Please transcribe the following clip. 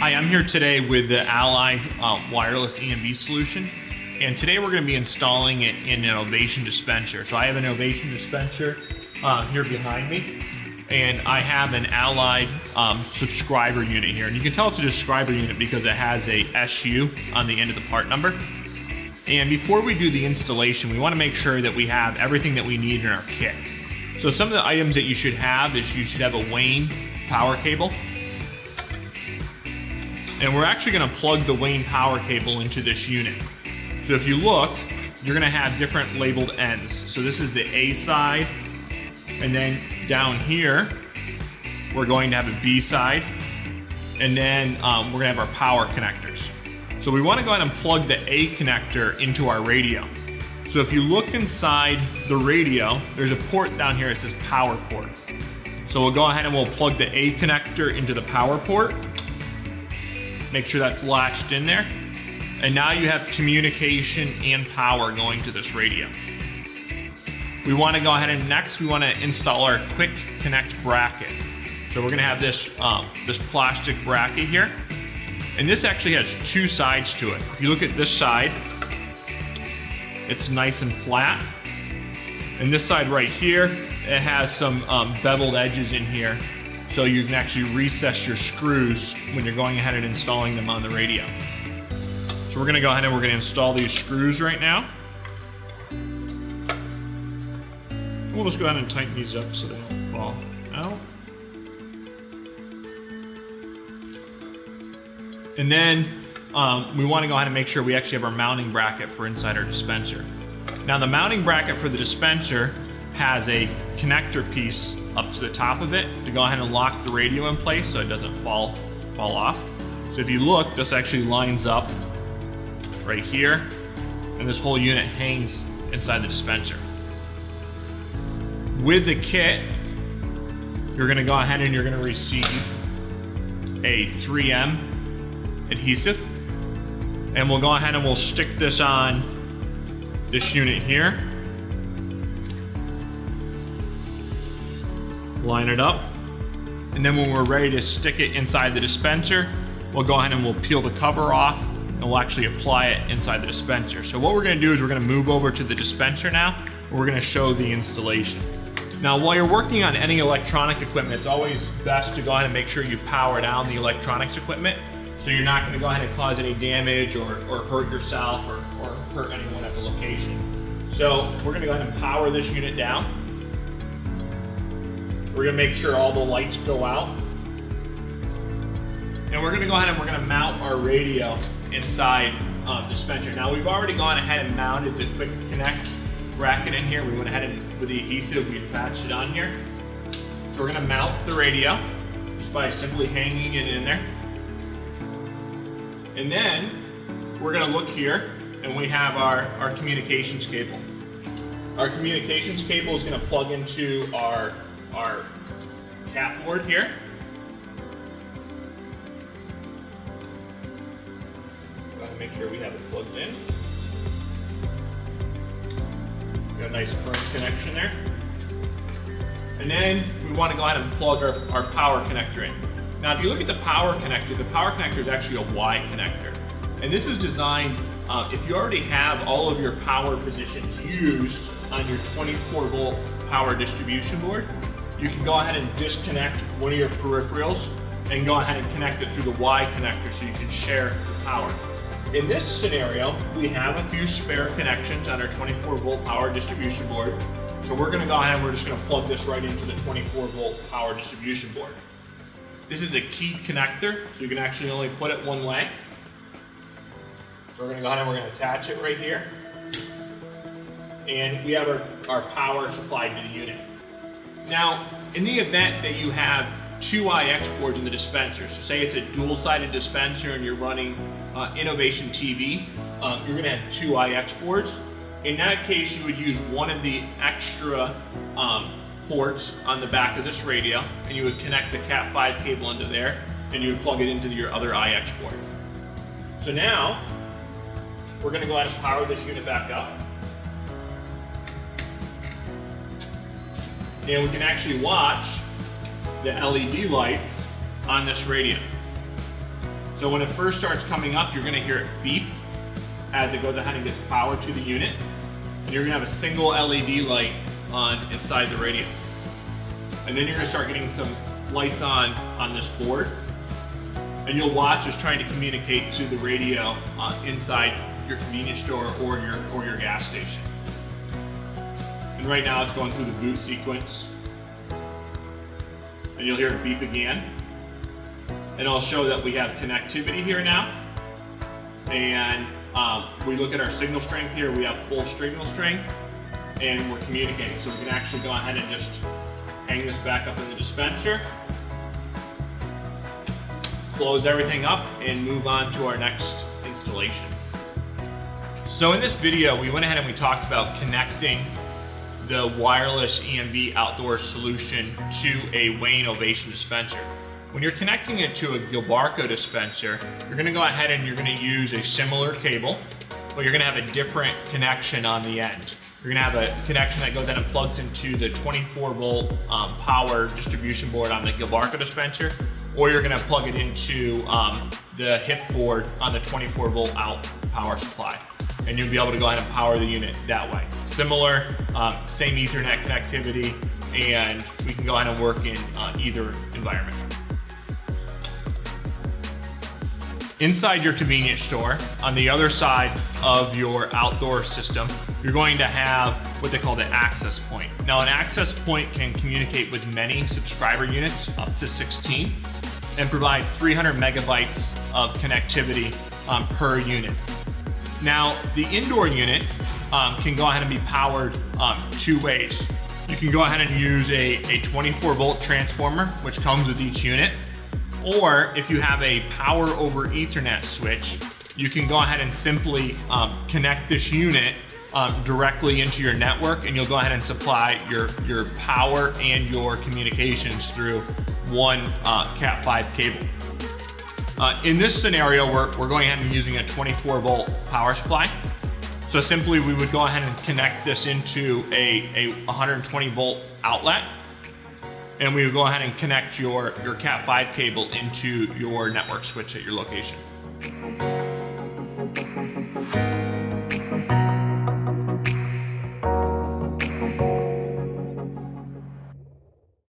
Hi, I'm here today with the Allied Wireless EMV solution, and today we're going to be installing it in an Ovation dispenser. So I have an Ovation dispenser here behind me, and I have an Allied subscriber unit here. And you can tell it's a subscriber unit because it has a SU on the end of the part number. And before we do the installation, we want to make sure that we have everything that we need in our kit. So some of the items that you should have is you should have a Wayne power cable. And we're actually going to plug the Wayne power cable into this unit. So if you look, you're going to have different labeled ends. So this is the A side, and then down here, we're going to have a B side, and then we're going to have our power connectors. So we want to go ahead and plug the A connector into our radio. So if you look inside the radio, there's a port down here that says power port. So we'll go ahead and we'll plug the A connector into the power port. Make sure that's latched in there. And now you have communication and power going to this radio. We want to go ahead and next we want to install our quick connect bracket. So we're going to have this, this plastic bracket here. And this actually has two sides to it. If you look at this side, it's nice and flat. And this side right here, it has some beveled edges in here. So you can actually recess your screws when you're going ahead and installing them on the radio. So we're going to go ahead and we're going to install these screws right now. We'll just go ahead and tighten these up so they don't fall out. And then we want to go ahead and make sure we actually have our mounting bracket for inside our dispenser. Now the mounting bracket for the dispenser has a connector piece up to the top of it to go ahead and lock the radio in place so it doesn't fall off. So if you look, this actually lines up right here, and this whole unit hangs inside the dispenser. With the kit, you're going to go ahead and you're going to receive a 3M adhesive, and we'll go ahead and we'll stick this on this unit here. Line it up, and then when we're ready to stick it inside the dispenser, we'll go ahead and we'll peel the cover off and we'll actually apply it inside the dispenser. So what we're going to do is we're going to move over to the dispenser now, and we're going to show the installation. Now while you're working on any electronic equipment, it's always best to go ahead and make sure you power down the electronics equipment so you're not going to go ahead and cause any damage or hurt yourself or hurt anyone at the location. So we're going to go ahead and power this unit down. We're going to make sure all the lights go out. And we're going to go ahead and we're going to mount our radio inside the dispenser. Now we've already gone ahead and mounted the quick connect bracket in here. We went ahead and with the adhesive, we attached it on here. So we're going to mount the radio just by simply hanging it in there. And then we're going to look here and we have our communications cable. Our communications cable is going to plug into our cat board here. Go ahead and make sure we have it plugged in. Got a nice firm connection there. And then we want to go ahead and plug our power connector in. Now if you look at the power connector is actually a Y connector. And this is designed, if you already have all of your power positions used on your 24-volt power distribution board, you can go ahead and disconnect one of your peripherals and go ahead and connect it through the Y connector so you can share power. In this scenario, we have a few spare connections on our 24-volt power distribution board. So we're going to go ahead and we're just going to plug this right into the 24-volt power distribution board. This is a keyed connector, so you can actually only put it one way. So we're going to go ahead and we're going to attach it right here. And we have our power supplied to the unit. Now, in the event that you have two IX boards in the dispenser, so say it's a dual-sided dispenser and you're running Innovation TV, you're going to have two IX boards. In that case, you would use one of the extra ports on the back of this radio, and you would connect the Cat5 cable into there, and you would plug it into your other IX board. So now, we're going to go ahead and power this unit back up. And we can actually watch the LED lights on this radio. So when it first starts coming up, you're gonna hear it beep as it goes ahead and gets power to the unit. And you're gonna have a single LED light on inside the radio. And then you're gonna start getting some lights on this board. And you'll watch us trying to communicate to the radio inside your convenience store or your gas station. And right now it's going through the boot sequence. And you'll hear it beep again. And it'll show that we have connectivity here now. And we look at our signal strength here, we have full signal strength, and we're communicating. So we can actually go ahead and just hang this back up in the dispenser, close everything up, and move on to our next installation. So in this video, we went ahead and we talked about connecting the wireless EMV outdoor solution to a Wayne Ovation dispenser. When you're connecting it to a Gilbarco dispenser, you're gonna go ahead and you're gonna use a similar cable, but you're gonna have a different connection on the end. You're gonna have a connection that goes in and plugs into the 24-volt power distribution board on the Gilbarco dispenser, or you're gonna plug it into the hip board on the 24-volt out power supply. And you'll be able to go ahead and power the unit that way. Similar, same Ethernet connectivity, and we can go ahead and work in either environment. Inside your convenience store, on the other side of your outdoor system, you're going to have what they call the access point. Now, an access point can communicate with many subscriber units, up to 16, and provide 300 megabytes of connectivity per unit. Now, the indoor unit can go ahead and be powered two ways. You can go ahead and use a 24-volt transformer, which comes with each unit. Or if you have a power over Ethernet switch, you can go ahead and simply connect this unit directly into your network, and you'll go ahead and supply your power and your communications through one Cat5 cable. In this scenario, we're going ahead and using a 24-volt power supply. So simply we would go ahead and connect this into a 120-volt outlet, and we would go ahead and connect your Cat5 cable into your network switch at your location.